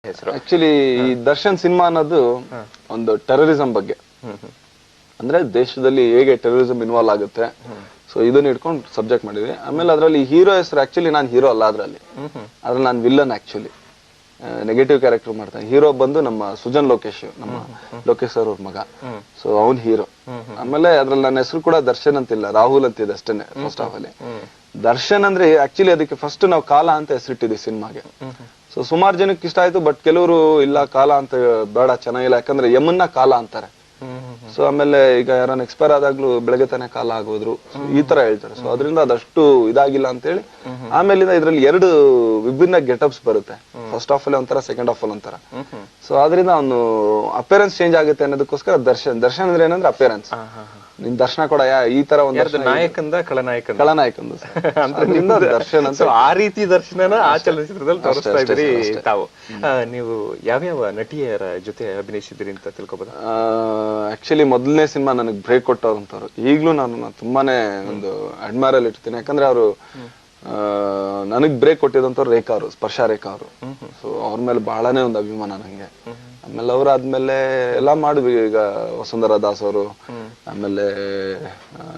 ಹೆಸರು ಆಕ್ಚುಲಿ ಈ ದರ್ಶನ್ ಸಿನಿಮಾ ಅನ್ನೋದು ಒಂದು ಟೆರರಿಸಂ ಬಗ್ಗೆ, ಅಂದ್ರೆ ದೇಶದಲ್ಲಿ ಹೇಗೆ ಟೆರರಿಸಂ ಇನ್ವಾಲ್ವ್ ಆಗುತ್ತೆ, ಸೊ ಇದನ್ನ ಇಟ್ಕೊಂಡು ಸಬ್ಜೆಕ್ಟ್ ಮಾಡಿದ್ವಿ. ಆಮೇಲೆ ಅದರಲ್ಲಿ ಹೀರೋ ಹೆಸರು ಆಕ್ಚುಲಿ ನಾನು ಹೀರೋ ಅಲ್ಲ, ಅದ್ರಲ್ಲಿ ನಾನು ವಿಲ್ಲನ್. ಆಕ್ಚುಲಿ ನೆಗೆಟಿವ್ ಕ್ಯಾರೆಕ್ಟರ್ ಮಾಡ್ತಾನೆ. ಹೀರೋ ಬಂದು ನಮ್ಮ ಸುಜನ್ ಲೋಕೇಶ್, ನಮ್ಮ ಲೋಕೇಶ್ ಸರ್ ಅವ್ರ ಮಗ. ಸೊ ಅವ್ನ್ ಹೀರೋ. ಆಮೇಲೆ ಅದ್ರಲ್ಲಿ ನನ್ನ ಹೆಸರು ಕೂಡ ದರ್ಶನ್ ಅಂತಿಲ್ಲ, ರಾಹುಲ್ ಅಂತಿದೆ ಅಷ್ಟೇನೆ. ಫಸ್ಟ್ ಆಫ್ ಅಲ್ಲಿ ದರ್ಶನ್ ಅಂದ್ರೆ ಆಕ್ಚುಲಿ ಅದಕ್ಕೆ ಫಸ್ಟ್ ನಾವು ಕಾಲ ಅಂತ ಹೆಸರಿಟ್ಟಿದ್ವಿ ಸಿನಿಮಾಗೆ. ಸೊ ಸುಮಾರು ಜನಕ್ಕೆ ಇಷ್ಟ ಆಯ್ತು, ಬಟ್ ಕೆಲವರು ಇಲ್ಲ ಕಾಲ ಅಂತ ಬೇಡ, ಚೆನ್ನಾಗಿಲ್ಲ, ಯಾಕಂದ್ರೆ ಯಮನ್ನ ಕಾಲ ಅಂತಾರೆ. ಸೊ ಆಮೇಲೆ ಈಗ ಯಾರನ್ನ ಎಕ್ಸ್ಪೈರ್ ಆದಾಗ್ಲೂ ಬೆಳಗ್ಗೆ ತಾನೇ ಕಾಲ ಆಗೋದ್ರು, ಈ ತರ ಹೇಳ್ತಾರೆ. ಸೊ ಅದರಿಂದ ಅದಷ್ಟು ಇದಾಗಿಲ್ಲ ಅಂತ ಹೇಳಿ ಆಮೇಲಿಂದ ಇದ್ರಲ್ಲಿ ಎರಡು ವಿಭಿನ್ನ ಗೆಟಪ್ಸ್ ಬರುತ್ತೆ. ಫಸ್ಟ್ ಆಫ್ ಅಲ್ಲಿ ಒಂಥರ, ಸೆಕೆಂಡ್ ಆಫ್ ಅಲ್ಲಿ ಒಂಥರ. ಸೊ ಅದರಿಂದ ಅವನು ಅಪೇರೆನ್ಸ್ ಚೇಂಜ್ ಆಗುತ್ತೆ ಅನ್ನೋದಕ್ಕೋಸ್ಕರ ದರ್ಶನ್ ಅಂದ್ರೆ ಏನಂದ್ರೆ ಅಪೇರೆನ್ಸ್. ನಿನ್ ದರ್ಶನ ಕೂಡ ಈ ತರ ಒಂದು ನಾಯಕಂದ ಖಳನಾಯಕಂದು ದರ್ಶನ್ ಅಂತ ಆ ರೀತಿ ದರ್ಶನನ ಆ ಚಲನಚಿತ್ರದಲ್ಲಿ ತೋರಿಸ್ತಾ ಇದ್ರಿ ತಾವು. ನೀವು ಯಾವ್ಯಾವ ನಟಿಯರ ಜೊತೆ ಅಭಿನಯಿಸಿದ್ರಿ ಅಂತ ತಿಳ್ಕೊಬೋದಾ? ಆಕ್ಚುಲಿ ಮೊದಲನೇ ಸಿನಿಮಾ ನನಗೆ ಬ್ರೇಕ್ ಕೊಟ್ಟವ್ರಂತವ್ರು ಈಗ್ಲೂ ನಾನು ತುಂಬಾನೇ ಒಂದು ಅಡ್ಮೈರಲ್ ಇರ್ತೀನಿ. ಯಾಕಂದ್ರೆ ಅವರು ನನಗ್ ಬ್ರೇಕ್ ಕೊಟ್ಟಿದಂತವ್ರು ರೇಖಾ ಅವರು, ಸ್ಪರ್ಶ ರೇಖಾ ಅವರು. ಸೊ ಅವ್ರ ಮೇಲೆ ಬಹಳನೇ ಒಂದು ಅಭಿಮಾನ ನಂಗೆ. ಆಮೇಲೆ ಅವ್ರಾದ್ಮೇಲೆ ಎಲ್ಲಾ ಮಾಡಿದ್ವಿ. ಈಗ ವಸುಂಧರಾ ದಾಸ್ ಅವರು, ಆಮೇಲೆ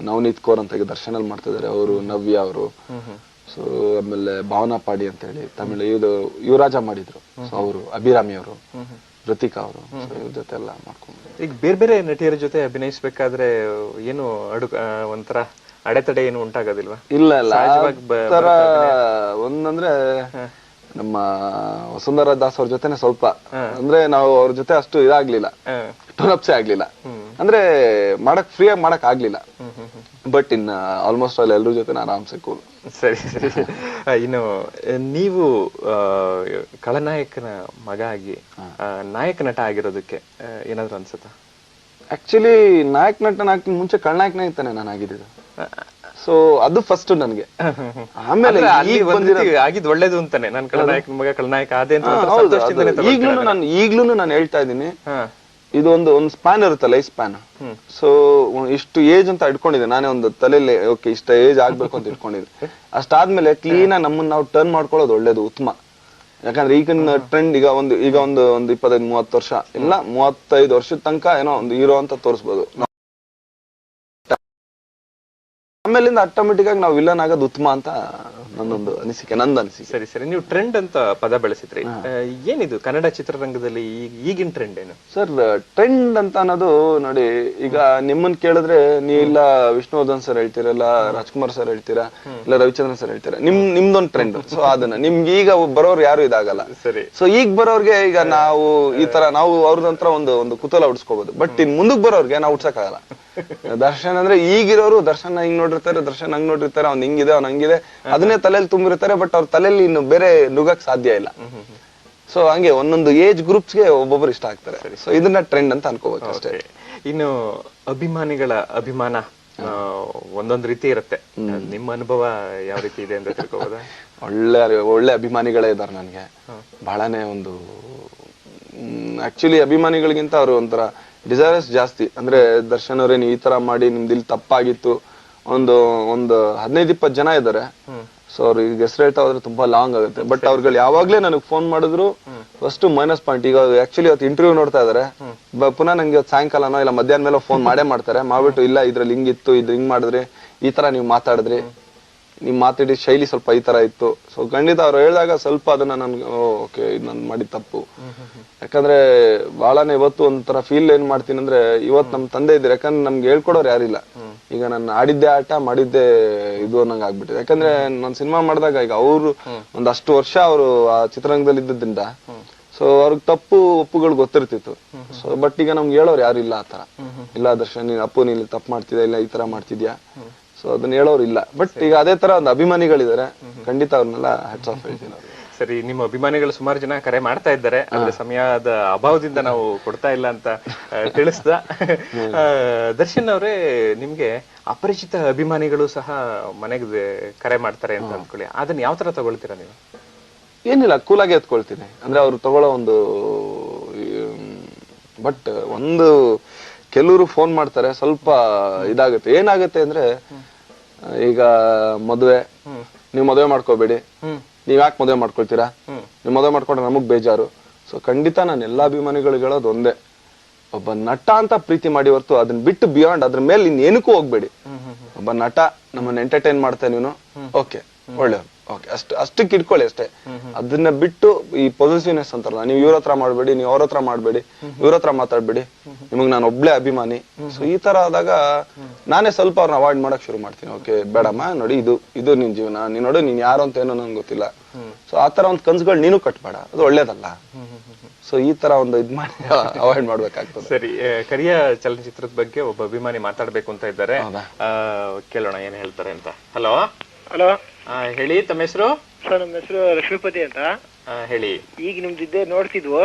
ನವನೀತ್ ಕೌರ್ ಅಂತ ಈಗ ದರ್ಶನಲ್ಲಿ ಮಾಡ್ತಿದ್ದಾರೆ ಅವರು, ನವ್ಯ ಅವರು. ಸೊ ಆಮೇಲೆ ಭಾವನಾ ಪಾಡಿ ಅಂತ ಹೇಳಿ ತಮಿಳು, ಇದು ಯುವರಾಜ ಮಾಡಿದ್ರು. ಸೊ ಅವರು, ಅಭಿರಾಮಿ ಅವರು, ಋತಿಕಾ ಅವರು, ಇವ್ರ ಜೊತೆ ಎಲ್ಲ ಮಾಡ್ಕೊಂಡು. ಈಗ ಬೇರೆ ಬೇರೆ ನಟಿಯರ ಜೊತೆ ಅಭಿನಯಿಸ್ಬೇಕಾದ್ರೆ ಏನು ಒಂಥರ ಅಡೆತಡೆ ಏನು ಉಂಟಾಗೋದಿಲ್ವಾ? ಇಲ್ಲ ತರ ಒಂದಂದ್ರೆ ನಮ್ಮ ವಸುಂಧರಾ ದಾಸ್ ಅವ್ರ ಜೊತೆನೆ ಸ್ವಲ್ಪ, ಅಂದ್ರೆ ನಾವು ಅವ್ರ ಜೊತೆ ಅಷ್ಟು ಇದಾಗ್ಲಿಲ್ಲ, ಟೋನಪ್ಸೆ ಆಗ್ಲಿಲ್ಲ, ಅಂದ್ರೆ ಮಾಡಕ್ ಫ್ರೀಯಾಗಿ ಮಾಡಕ್ ಆಗ್ಲಿಲ್ಲ. ಬಟ್ ಇನ್ ಆಲ್ಮೋಸ್ಟ್ ಆಲ್ ಎಲ್ರ ಜೊತೆ ಆರಾಮ್ಸೆ ಕೂಲ್. ಸರಿ ಸರಿ. ಇನ್ನು ನೀವು ಖಳನಾಯಕನ ಮಗ ಆಗಿ ನಾಯಕ ನಟ ಆಗಿರೋದಕ್ಕೆ ಏನಾದ್ರು ಅನ್ಸುತ್ತಾ? ಆಕ್ಚುಲಿ ನಾಯಕ ನಟನಾಗಿ ಮುಂಚೆ ಖಳನಾಯಕನೇ ಇರ್ತಾನೆ ನಾನು ಆಗಿದ್ದು. ಸೊ ಅದು ಫಸ್ಟ್ ನನ್ಗೆ. ಆಮೇಲೆ ಆಗಿದ್ ಒಳ್ಳೇದು ಅಂತಾನೆ, ನಾನು ಖಳನಾಯಕನ ಮಗ ಖಳನಾಯಕ ಆದೆ ಅಂತ. ಈಗ್ಲೂ ನಾನು ಹೇಳ್ತಾ ಇದ್ದೀನಿ, ಇದು ಒಂದು ಸ್ಪ್ಯಾನ್ ಇರುತ್ತೆ, ಲೈಫ್ ಸ್ಪ್ಯಾನ್. ಸೊ ಇಷ್ಟು ಏಜ್ ಅಂತ ಇಟ್ಕೊಂಡಿದ್ದೆ ನಾನೇ ಒಂದು ತಲೆಯಲ್ಲಿ, ಓಕೆ ಇಷ್ಟ ಏಜ್ ಆಗ್ಬೇಕು ಅಂತ ಇಟ್ಕೊಂಡಿದ್ದೆ. ಅಷ್ಟಾದ್ಮೇಲೆ ಕ್ಲೀನ್ ಆಗಿ ನಮ್ಮನ್ನ ನಾವು ಟರ್ನ್ ಮಾಡ್ಕೊಳ್ಳೋದು ಒಳ್ಳೇದು, ಉತ್ತಮ. ಯಾಕಂದ್ರೆ ಈಗಿನ ಟ್ರೆಂಡ್ ಈಗ ಒಂದು 25-30 ವರ್ಷ ಇಲ್ಲ 35 ವರ್ಷದ ತನಕ ಏನೋ ಒಂದು ಹೀರೋ ಅಂತ ತೋರಿಸ್ಬೋದು. ಆಮೇಲಿಂದ ಆಟೋಮೆಟಿಕ್ ಆಗಿ ನಾವು ವಿಲನ್ ಆಗೋದು ಉತ್ತಮ ಅಂತ ನಂದು ಅನಿಸಿಕೆ. ಸರಿ ಸರಿ. ನೀವು ಟ್ರೆಂಡ್ ಅಂತ ಪದ ಬೆಳೆಸಿದ್ರಿ, ಏನಿದು ಕನ್ನಡ ಚಿತ್ರರಂಗದಲ್ಲಿ ಈಗಿನ ಟ್ರೆಂಡ್ ಏನು ಸರ್? ಟ್ರೆಂಡ್ ಅಂತ ಅನ್ನೋದು ನೋಡಿ, ಈಗ ನಿಮ್ಮನ್ ಕೇಳಿದ್ರೆ ನೀ ಇಲ್ಲ ವಿಷ್ಣುವರ್ಧನ್ ಸರ್ ಹೇಳ್ತೀರಾ, ಇಲ್ಲ ರಾಜ್ಕುಮಾರ್ ಸರ್ ಹೇಳ್ತೀರಾ, ಇಲ್ಲ ರವಿಚಂದ್ರನ್ ಸರ್ ಹೇಳ್ತೀರಾ, ನಿಮ್ದೊಂದು ಟ್ರೆಂಡ್. ಸೊ ಅದನ್ನ ನಿಮ್ಗೆ ಈಗ ಬರೋರು ಯಾರು ಇದಾಗಲ್ಲ. ಸರಿ. ಸೊ ಈಗ ಬರೋರ್ಗೆ ಈಗ ನಾವು ಈ ತರ ನಾವು ಅವ್ರದಂತ್ರ ಒಂದು ಕುತೂಹಲ ಉಡ್ಸ್ಕೋಬಹುದು. ಬಟ್ ಇನ್ ಮುಂದಕ್ ಬರೋರ್ಗೆ ನಾವು ಉಡ್ಸಕ್ಕಾಗಲ್ಲ. ದರ್ಶನ್ ಅಂದ್ರೆ ಈಗಿರೋರು ದರ್ಶನ್ ಹಿಂಗ್ ನೋಡಿರ್ತಾರೆ, ದರ್ಶನ್ ಹಂಗ್ ನೋಡಿರ್ತಾರೆ, ಅವ್ನ್ ಹಿಂಗಿದೆ, ಅವ್ನ್ ಹಂಗಿದೆ, ಅದನ್ನೇ ತಲೆಯಲ್ಲಿ ತುಂಬಿರ್ತಾರೆ. ಬಟ್ ಅವ್ರ ತಲೆಯಲ್ಲಿ ಇನ್ನು ಬೇರೆ ನುಗ್ಗಕ್ ಸಾಧ್ಯ ಇಲ್ಲ. ಸೊ ಹಂಗೆ ಒಂದೊಂದು ಏಜ್ ಗ್ರೂಪ್ಸ್ಗೆ ಒಬ್ಬೊಬ್ರು ಇಷ್ಟ ಆಗ್ತಾರೆ. ಸೊ ಇದನ್ನ ಟ್ರೆಂಡ್ ಅಂತ ಅನ್ಕೋಬೇಕು ಅಷ್ಟೇ. ಇನ್ನು ಅಭಿಮಾನಿಗಳ ಅಭಿಮಾನ ಒಂದೊಂದ್ ರೀತಿ ಇರುತ್ತೆ, ನಿಮ್ಮ ಅನುಭವ ಯಾವ ರೀತಿ ಇದೆ ಅಂತ ತಿಳ್ಕೋಬೋದಾ? ಒಳ್ಳೆ ಅಭಿಮಾನಿಗಳೇ ಇದಾರೆ ನನ್ಗೆ, ಬಹಳನೇ ಒಂದು. ಆಕ್ಚುಲಿ ಅಭಿಮಾನಿಗಳಿಗಿಂತ ಅವರು ಒಂಥರ ಡಿಸೈರಸ್ ಜಾಸ್ತಿ. ಅಂದ್ರೆ ದರ್ಶನ್ ಅವರೇ ನೀವು ಈ ತರ ಮಾಡಿ ನಿಮ್ದು ಇಲ್ಲಿ ತಪ್ಪಾಗಿತ್ತು, ಒಂದು 15-20 ಜನ ಇದಾರೆ. ಸೊ ಅವ್ರಿಗೆ ಹೆಸರು ಹೇಳ್ತಾ ಹೋದ್ರೆ ತುಂಬಾ ಲಾಂಗ್ ಆಗುತ್ತೆ. ಬಟ್ ಅವ್ರುಗಳು ಯಾವಾಗ್ಲೇ ನನಗೆ ಫೋನ್ ಮಾಡಿದ್ರು ಫಸ್ಟ್ ಮೈನಸ್ ಪಾಯಿಂಟ್. ಈಗ ಆಕ್ಚುಲಿ ಅವತ್ತು ಇಂಟರ್ವ್ಯೂ ನೋಡ್ತಾ ಇದಾರೆ, ಪುನಃ ನಂಗೆ ಸಾಯಂಕಾಲನೋ ಇಲ್ಲ ಮಧ್ಯಾಹ್ನ ಮೇಲೆ ಫೋನ್ ಮಾಡ್ತಾರೆ. ಮಾಡ್ಬಿಟ್ಟು ಇಲ್ಲ ಇದ್ರಲ್ಲಿ ಹಿಂಗಿತ್ತು, ಇದು ಹಿಂಗ್ ಮಾಡಿದ್ರಿ, ಈ ತರ ನೀವು ಮಾತಾಡಿದ್ರಿ, ನೀವ್ ಮಾತಾಡಿದ ಶೈಲಿ ಸ್ವಲ್ಪ ಈ ತರ ಇತ್ತು. ಸೊ ಖಂಡಿತ ಅವ್ರು ಹೇಳಿದಾಗ ಸ್ವಲ್ಪ ಅದನ್ನ ನನ್ಗೆ ಓಕೆ ಇದು ನಾನು ಮಾಡಿದ ತಪ್ಪು. ಯಾಕಂದ್ರೆ ಬಹಳನೇ ಇವತ್ತು ಒಂಥರ ಫೀಲ್ ಏನ್ ಮಾಡ್ತೀನಿ ಅಂದ್ರೆ, ಇವತ್ತು ನಮ್ ತಂದೆ ಇದ್ರೆ, ಯಾಕಂದ್ರೆ ನಮ್ಗೆ ಹೇಳ್ಕೊಡೋರು ಯಾರಿಲ್ಲ. ಈಗ ನಾನು ಆಡಿದ್ದೆ ಆಟ ಮಾಡಿದ್ದೆ ಇದು ಅನ್ನಂಗ್ ಆಗ್ಬಿಟ್ಟಿದೆ. ಯಾಕಂದ್ರೆ ನಾನ್ ಸಿನಿಮಾ ಮಾಡಿದಾಗ ಈಗ ಅವ್ರು ಒಂದಷ್ಟು ವರ್ಷ ಅವರು ಆ ಚಿತ್ರರಂಗದಲ್ಲಿ ಇದ್ದದ್ರಿಂದ ಸೊ ಅವ್ರಿಗೆ ತಪ್ಪು ಒಪ್ಪುಗಳು ಗೊತ್ತಿರ್ತಿತ್ತು. ಸೊ ಬಟ್ ಈಗ ನಮ್ಗೆ ಹೇಳೋರು ಯಾರು ಇಲ್ಲ ಆತರ. ಇಲ್ಲ ದರ್ಶನ್ ಅಪ್ಪು ನೀನ್ ತಪ್ಪು ಮಾಡ್ತಿದ್ಯಾ, ಇಲ್ಲ ಈ ತರ ಮಾಡ್ತಿದ್ಯಾ, ಸೊ ಅದನ್ನ ಹೇಳೋರು ಇಲ್ಲ. ಬಟ್ ಈಗ ಅದೇ ತರ ಒಂದು ಅಭಿಮಾನಿಗಳಿದ್ದಾರೆ, ಖಂಡಿತ ಅವ್ರನ್ನೆಲ್ಲ ಹ್ಯಾಟ್ಸ್ ಆಫ್ ಹೇಳ್ತೀನಿ. ಸರಿ. ನಿಮ್ಮ ಅಭಿಮಾನಿಗಳು ಸುಮಾರು ಜನ ಕರೆ ಮಾಡ್ತಾ ಇದ್ದಾರೆ, ಆದ್ರೆ ಸಮಯದ ಅಭಾವದಿಂದ ನಾವು ಕೊಡ್ತಾ ಇಲ್ಲ ಅಂತ ತಿಳಿಸ್ದ. ದರ್ಶನ್ ಅವರೇ, ನಿಮ್ಗೆ ಅಪರಿಚಿತ ಅಭಿಮಾನಿಗಳು ಸಹ ಮನೆಗೆ ಕರೆ ಮಾಡ್ತಾರೆ ಅಂತ ಅಂದ್ಕೊಳ್ಳಿ, ಅದನ್ನ ಯಾವ ತರ ತಗೊಳ್ತೀರಾ ನೀವು? ಏನಿಲ್ಲ, ಕೂಲಾಗಿ ಎತ್ಕೊಳ್ತೀನಿ. ಅಂದ್ರೆ ಅವ್ರು ತಗೊಳ್ಳೋ ಒಂದು ಬಟ್ ಒಂದು ಕೆಲವರು ಫೋನ್ ಮಾಡ್ತಾರೆ, ಸ್ವಲ್ಪ ಇದಾಗುತ್ತೆ. ಏನಾಗುತ್ತೆ ಅಂದ್ರೆ, ಈಗ ಮದುವೆ, ನೀವ್ ಮದುವೆ ಮಾಡ್ಕೋಬೇಡಿ, ನೀವ್ ಯಾಕೆ ಮದುವೆ ಮಾಡ್ಕೊಳ್ತೀರಾ, ನೀವ್ ಮದುವೆ ಮಾಡ್ಕೊಂಡ್ರೆ ನಮಗ್ ಬೇಜಾರು, ಸೊ ಖಂಡಿತ ನಾನು ಎಲ್ಲಾ ಅಭಿಮಾನಿಗಳಿಗೆ ಹೇಳೋದು ಒಂದೇ, ಒಬ್ಬ ನಟ ಅಂತ ಪ್ರೀತಿ ಮಾಡಿ ಹೊರ್ತು ಅದನ್ನ ಬಿಟ್ಟು ಬಿಯಾಂಡ್ ಅದ್ರ ಮೇಲೆ ಇನ್ನೇನಕ್ಕೂ ಹೋಗ್ಬೇಡಿ. ಒಬ್ಬ ನಟ ನಮ್ಮನ್ನ ಎಂಟರ್ಟೈನ್ ಮಾಡ್ತಾ ನೀನು ಓಕೆ ಒಳ್ಳೆಯವ್ರು, ಓಕೆ ಅಷ್ಟಕ್ಕೆ ಇಟ್ಕೊಳ್ಳಿ ಅಷ್ಟೇ. ಅದನ್ನ ಬಿಟ್ಟು ಈ ಪೊಸಿಟಿವ್ನೆಸ್ ಅಂತಾರಲ್ಲ, ನೀವು ಇವ್ರ ಹತ್ರ ಮಾಡ್ಬೇಡಿ, ನೀವು ಅವ್ರ ಹತ್ರ ಮಾಡ್ಬೇಡಿ, ಇವ್ರ ಹತ್ರ ಮಾತಾಡ್ಬೇಡಿ, ನಿಮಗ್ ನಾನು ಒಬ್ಳೆ ಅಭಿಮಾನಿ. ಸೊ ಈ ತರ ಆದಾಗ ನಾನೇ ಸ್ವಲ್ಪ ಅವ್ರನ್ನ ಅವಾಯ್ಡ್ ಮಾಡಕ್ ಶುರು ಮಾಡ್ತೀನಿ. ಓಕೆ ಬೇಡಮ್ಮ, ನೋಡಿ ಇದು ನಿನ್ ಜೀವನ, ನೀನ್ ನೋಡಿ ನೀನ್ ಯಾರು ಅಂತ ಏನೋ ನನ್ಗೆ ಗೊತ್ತಿಲ್ಲ. ಸೊ ಆತರ ಒಂದ್ ಕನ್ಸುಗಳು ನೀನು ಕಟ್ಬೇಡ, ಅದು ಒಳ್ಳೇದಲ್ಲ. ಸೊ ಈ ತರ ಒಂದು ಇದ್ ಮಾಡಿ ಅವಾಯ್ಡ್ ಮಾಡ್ಬೇಕಾಗ್ತದೆ. ಸರಿ, ಕರಿಯ ಚಲನಚಿತ್ರದ ಬಗ್ಗೆ ಒಬ್ಬ ಅಭಿಮಾನಿ ಮಾತಾಡ್ಬೇಕು ಅಂತ ಇದ್ದಾರೆ, ಕೇಳೋಣ ಏನ್ ಹೇಳ್ತಾರೆ ಅಂತ. ಹಲೋ ಹಲೋ, ಹೇಳಿ, ತಮ್ಮ ಹೆಸರು? ಸರ್ ನಮ್ಮ ಹೆಸರು ಲಕ್ಷ್ಮೀಪತಿ ಅಂತ. ಹೇಳಿ. ಈಗ ನಿಮ್ದಿದ್ದೆ ನೋಡ್ತಿದ್ವು,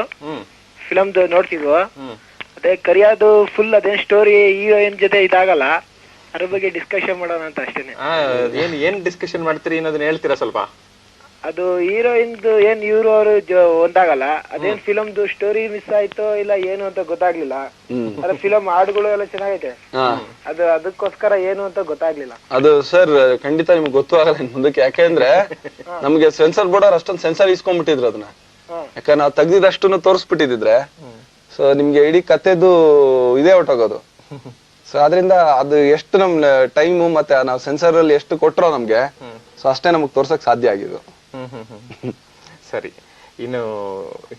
ಫಿಲಮ್ದು ನೋಡ್ತಿದ್ವು. ಅದೇ ಕರಿಯಾದು ಫುಲ್ ಅದೇನ್ ಸ್ಟೋರಿ ಹೀರೋಯಿನ್ ಜೊತೆ ಇದಾಗಲ್ಲ, ಅದ್ರ ಬಗ್ಗೆ ಡಿಸ್ಕಷನ್ ಮಾಡೋಣ ಅಂತ ಅಷ್ಟೇನೆ. ಏನ್ ಡಿಸ್ಕಷನ್ ಮಾಡ್ತೀರಿ ಅನ್ನೋದನ್ನ ಹೇಳ್ತೀರಾ ಸ್ವಲ್ಪ? ಅದು ಹೀರೋಯಿನ್ದು ಏನ್ ಇವ್ರು ಅವರು ಒಂದಾಗಲ್ಲ, ಅದೇನ್ ಫಿಲಮ್ದು ಸ್ಟೋರಿ ಮಿಸ್ ಆಯ್ತೋ ಇಲ್ಲ ಏನು ಅಂತ ಗೊತ್ತಾಗ್ಲಿಲ್ಲ. ಅದ್ರ ಫಿಲಮ್ ಹಾಡುಗಳು ಎಲ್ಲ ಚೆನ್ನಾಗೈತೆ, ಅದಕ್ಕೋಸ್ಕರ ಏನು ಅಂತ ಗೊತ್ತಾಗ್ಲಿಲ್ಲ. ಅದು ಸರ್ ಖಂಡಿತ ನಿಮ್ಗೆ ಗೊತ್ತೂ ಆಗಲ್ಲ ಮುಂದಕ್ಕೆ, ಯಾಕೆಂದ್ರೆ ನಮ್ಗೆ ಸೆನ್ಸರ್ ಬೋರ್ಡ್ ಅವ್ರು ಅಷ್ಟೊಂದು ಸೆನ್ಸರ್ ಇಸ್ಕೊಂಡ್ಬಿಟ್ಟಿದ್ರು ಅದನ್ನ. ಯಾಕಂದ್ರೆ ನಾವು ತೆಗ್ದಿದಷ್ಟನ್ನು ತೋರಿಸ್ಬಿಟ್ಟಿದ್ರೆ ಸೊ ನಿಮ್ಗೆ ಇಡೀ ಕತೆದು ಇದೇ ಹೊಟ್ಟೋಗೋದು. ಸೊ ಅದರಿಂದ ಅದು ಎಷ್ಟು ನಮ್ ಟೈಮು ಮತ್ತೆ ನಾವು ಸೆನ್ಸರ್ ಅಲ್ಲಿ ಎಷ್ಟು ಕೊಟ್ರೋ ನಮ್ಗೆ, ಸೊ ಅಷ್ಟೇ ನಮಗ್ ತೋರ್ಸಕ್ ಸಾಧ್ಯ ಆಗಿದ್ದು. ಸರಿ, ಇನ್ನು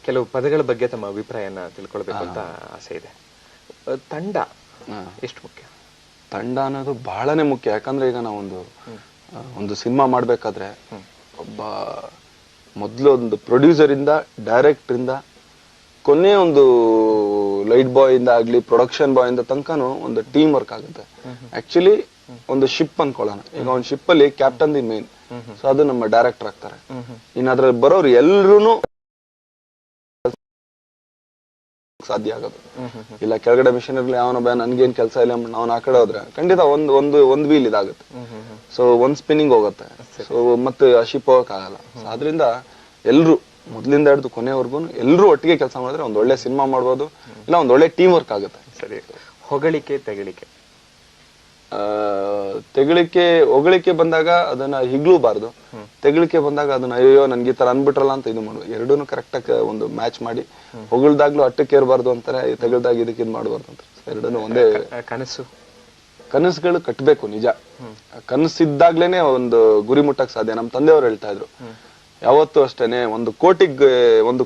ಕೆಲವು ಪದಗಳ ಬಗ್ಗೆ ತಮ್ಮ ಅಭಿಪ್ರಾಯನ ತಿಳ್ಕೊಳ್ಬೇಕು ಅಂತ ಆಸೆ ಇದೆ. ತಂಡ ಎಷ್ಟು ಮುಖ್ಯ? ತಂಡ ಅನ್ನೋದು ಬಹಳನೇ ಮುಖ್ಯ. ಯಾಕಂದ್ರೆ ಈಗ ಒಂದು ಸಿನಿಮಾ ಮಾಡ್ಬೇಕಾದ್ರೆ ಒಬ್ಬ ಮೊದ್ಲು ಒಂದು ಪ್ರೊಡ್ಯೂಸರ್ ಇಂದ, ಡೈರೆಕ್ಟರ್ ಇಂದ, ಕೊನೆ ಒಂದು ಲೈಟ್ ಬಾಯ್ ಇಂದ ಆಗ್ಲಿ, ಪ್ರೊಡಕ್ಷನ್ ಬಾಯ್ ಇಂದ ತನಕನು ಒಂದು ಟೀಮ್ ವರ್ಕ್ ಆಗುತ್ತೆ. ಆಕ್ಚುಲಿ ಒಂದು ಶಿಪ್ ಅನ್ಕೊಳ್ಳೋಣ, ಈಗ ಒಂದು ಶಿಪ್ ಅಲ್ಲಿ ಕ್ಯಾಪ್ಟನ್ ದಿ ಮೇನ್, ಸೊ ಅದು ನಮ್ಮ ಡೈರೆಕ್ಟರ್ ಆಗ್ತಾರೆ. ಇನ್ನು ಅದ್ರಲ್ಲಿ ಬರೋರು ಎಲ್ರು ಸಾಧ್ಯ ಆಗೋದು ಇಲ್ಲ. ಕೆಳಗಡೆ ಮಿಷನ್ ಇರ್ಲಿ, ಅವನ ನನ್ಗೇನ್ ಕೆಲಸ ಇಲ್ಲ, ಅವ್ನ ಆ ಕಡೆ ಹೋದ್ರೆ ಖಂಡಿತ ಒಂದ್ ವೀಲ್ ಇದಾಗುತ್ತೆ. ಸೊ ಒಂದ್ ಸ್ಪಿನ್ನಿಂಗ್ ಹೋಗುತ್ತೆ. ಸೊ ಮತ್ತೆ ಆ ಶಿಪ್ ಹೋಗಕ್ ಆಗಲ್ಲ. ಆದ್ರಿಂದ ಎಲ್ರು ಮೊದ್ಲಿಂದ ಹಿಡಿದು ಕೊನೆವರೆಗೂ ಎಲ್ರು ಒಟ್ಟಿಗೆ ಕೆಲಸ ಮಾಡಿದ್ರೆ ಒಂದ್ ಒಳ್ಳೆ ಸಿನಿಮಾ ಮಾಡ್ಬೋದು, ಇಲ್ಲ ಒಂದ್ ಒಳ್ಳೆ ಟೀಮ್ ವರ್ಕ್ ಆಗುತ್ತೆ. ಸರಿ, ಹೊಗಳಿಕೆ ತೆಗಳಿಕೆ? ಹೊಗಳಿಕೆ ಬಂದಾಗ ಅದನ್ನ ಹಿಗ್ಲೂಬಾರ್ದು, ತೆಗಳಿಕೆ ಬಂದಾಗ ಅದನ್ನ ಅಯ್ಯೋ ನನ್ಗೆ ಈ ತರ ಅನ್ಬಿಟ್ರಲ್ಲ ಅಂತ ಇದು ಮಾಡುದು. ಎರಡೂನು ಕರೆಕ್ಟ್ ಆಗಿ ಒಂದು ಮ್ಯಾಚ್ ಮಾಡಿ, ಹೊಗಳ್ದಾಗ್ಲೂ ಅಟ್ಟಕ್ಕೆ ಇರಬಾರ್ದು ಅಂತಾರೆ, ತೆಗಳ್ದಾಗ ಇದಕ್ಕೆ ಇದು ಮಾಡಬಾರ್ದು ಅಂತ. ಎರಡೂನು ಒಂದೇ. ಕನಸುಗಳು ಕಟ್ಬೇಕು, ನಿಜ. ಕನಸಿದ್ದಾಗ್ಲೇನೆ ಒಂದು ಗುರಿ ಮುಟ್ಟಕ್ ಸಾಧ್ಯ. ನಮ್ ತಂದೆಯವ್ರು ಹೇಳ್ತಾ ಇದ್ರು, ಯಾವತ್ತೂ ಅಷ್ಟೇನೆ ಒಂದು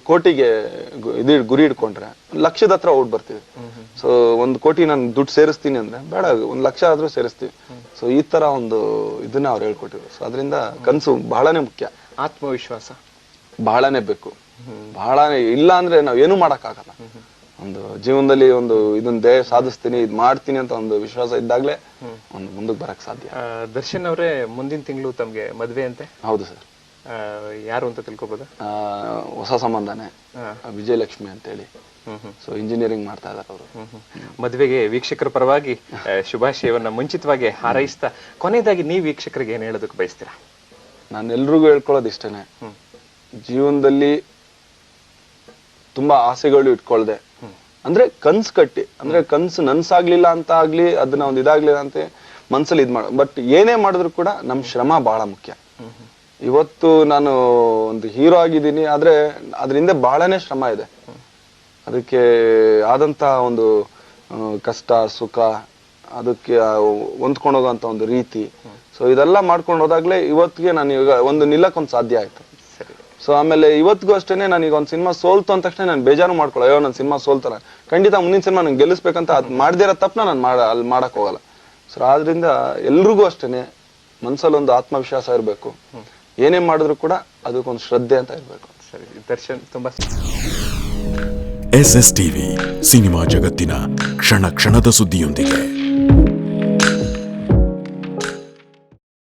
ಕೋಟಿಗೆ ಗುರಿ ಇಟ್ಕೊಂಡ್ರೆ 1,00,000 ಹತ್ರ ಔಟ್ ಬರ್ತೀವಿ. ಸೊ 1 ಕೋಟಿ ನಾನು ದುಡ್ಡು ಸೇರಿಸ್ತೀನಿ ಅಂದ್ರೆ ಬೇಡ, 1,00,000 ಆದ್ರೂ ಸೇರಿಸ್ತೀವಿ. ಸೊ ಈ ತರ ಒಂದು ಇದನ್ನ ಅವ್ರು ಹೇಳ್ಕೊಟ್ಟಿದ್ರು. ಸೊ ಅದರಿಂದ ಕನಸು ಬಹಳನೇ ಮುಖ್ಯ. ಆತ್ಮವಿಶ್ವಾಸ ಬಹಳನೇ ಬೇಕು, ಬಹಳನೇ. ಇಲ್ಲ ಅಂದ್ರೆ ನಾವ್ ಏನು ಮಾಡಕ್ ಆಗಲ್ಲ. ಒಂದು ಜೀವನದಲ್ಲಿ ಇದನ್ನ ಸಾಧಿಸ್ತೀನಿ, ಇದ್ ಮಾಡ್ತೀನಿ ಅಂತ ಒಂದು ವಿಶ್ವಾಸ ಇದ್ದಾಗ್ಲೇ ಒಂದು ಮುಂದಕ್ಕೆ ಬರಕ್ ಸಾಧ್ಯ. ದರ್ಶನ್ ಅವರೇ, ಮುಂದಿನ ತಿಂಗಳು ತಮ್ಗೆ ಮದ್ವೆ ಅಂತೆ? ಹೌದು ಸರ್. ಯಾರು ಅಂತ ತಿಳ್ಕೊಬೋದಾ? ಹೊಸ ಸಂಬಂಧನೇ, ವಿಜಯಲಕ್ಷ್ಮಿ ಅಂತ ಹೇಳಿ. ಸೊ ಇಂಜಿನಿಯರಿಂಗ್ ಮಾಡ್ತಾ ಇದಾರೆ ಅವರು. ಮದುವೆಗೆ ವೀಕ್ಷಕರ ಪರವಾಗಿ ಶುಭಾಶಯವನ್ನ ಮುಂಚಿತವಾಗಿ ಹಾರೈಸ್ತಾ, ಕೊನೆಯದಾಗಿ ನೀವು ವೀಕ್ಷಕರಿಗೆ ಏನ್ ಹೇಳೋದಕ್ಕೆ ಬಯಸ್ತೀರಾ? ನಾನು ಎಲ್ರಿಗೂ ಹೇಳ್ಕೊಳ್ಳೋದು ಇಷ್ಟೇನೆ, ಜೀವನದಲ್ಲಿ ತುಂಬಾ ಆಸೆಗಳು ಇಟ್ಕೊಳ್ದೆ, ಅಂದ್ರೆ ಕನ್ಸು ಕಟ್ಟಿ, ಅಂದ್ರೆ ಕನ್ಸು ನನ್ಸಾಗ್ಲಿಲ್ಲ ಅಂತ ಆಗ್ಲಿ, ಅದನ್ನ ಒಂದ್ ಇದಾಗ್ಲಿಲ್ಲ ಅಂತ ಮನ್ಸಲ್ಲಿ ಇದ್ ಮಾಡ. ಬಟ್ ಏನೇ ಮಾಡಿದ್ರು ಕೂಡ ನಮ್ ಶ್ರಮ ಬಹಳ ಮುಖ್ಯ. ಇವತ್ತು ನಾನು ಒಂದು ಹೀರೋ ಆಗಿದ್ದೀನಿ, ಆದ್ರೆ ಅದ್ರಿಂದ ಬಹಳನೇ ಶ್ರಮ ಇದೆ. ಅದಕ್ಕೆ ಆದಂತ ಒಂದು ಕಷ್ಟ ಸುಖ, ಅದಕ್ಕೆ ಹೊಂದ್ಕೊಂಡು ಹೋಗೋಂತ ಒಂದು ರೀತಿ, ಸೊ ಇದೆಲ್ಲ ಮಾಡ್ಕೊಂಡು ಹೋದಾಗ್ಲೇ ಇವತ್ತಿಗೆ ನಾನು ಈಗ ಒಂದು ನಿಲ್ಲಕ್ ಒಂದು ಸಾಧ್ಯ ಆಯ್ತು. ಸೊ ಆಮೇಲೆ ಇವತ್ತಿಗೂ ಅಷ್ಟೇನೆ, ನಾನೀಗ ಒಂದು ಸಿನಿಮಾ ಸೋಲ್ತು ಅಂದ ತಕ್ಷಣ ನಾನು ಬೇಜಾರು ಮಾಡ್ಕೊಳ್ಳೋ, ಅಯ್ಯೋ ನನ್ನ ಸಿನಿಮಾ ಸೋಲ್ತಾರ, ಖಂಡಿತ ಮುಂದಿನ ಸಿನಿಮಾ ನಂಗೆ ಗೆಲ್ಲಿಸ್ಬೇಕಂತ ಅದ್ ಮಾಡದೇ ಇರೋ ತಪ್ಪನ ನಾನು ಅಲ್ಲಿ ಮಾಡಕ್ ಹೋಗಲ್ಲ. ಸೊ ಆದ್ರಿಂದ ಎಲ್ರಿಗೂ ಅಷ್ಟೇನೆ ಮನ್ಸಲ್ಲಿ ಒಂದು ಆತ್ಮವಿಶ್ವಾಸ ಇರ್ಬೇಕು. ಏನೇ ಮಾಡಿದ್ರು ಕೂಡ ಅದಕ್ಕೊಂದು ಶ್ರದ್ಧೆ ಅಂತ ಇರ್ಬೇಕು. ಸರಿ ದರ್ಶನ್, ತುಂಬಾ. SS TV ಸಿನಿಮಾ ಜಗತ್ತಿನ ಕ್ಷಣ ಕ್ಷಣದ ಸುದ್ದಿಯೊಂದಿಗೆ.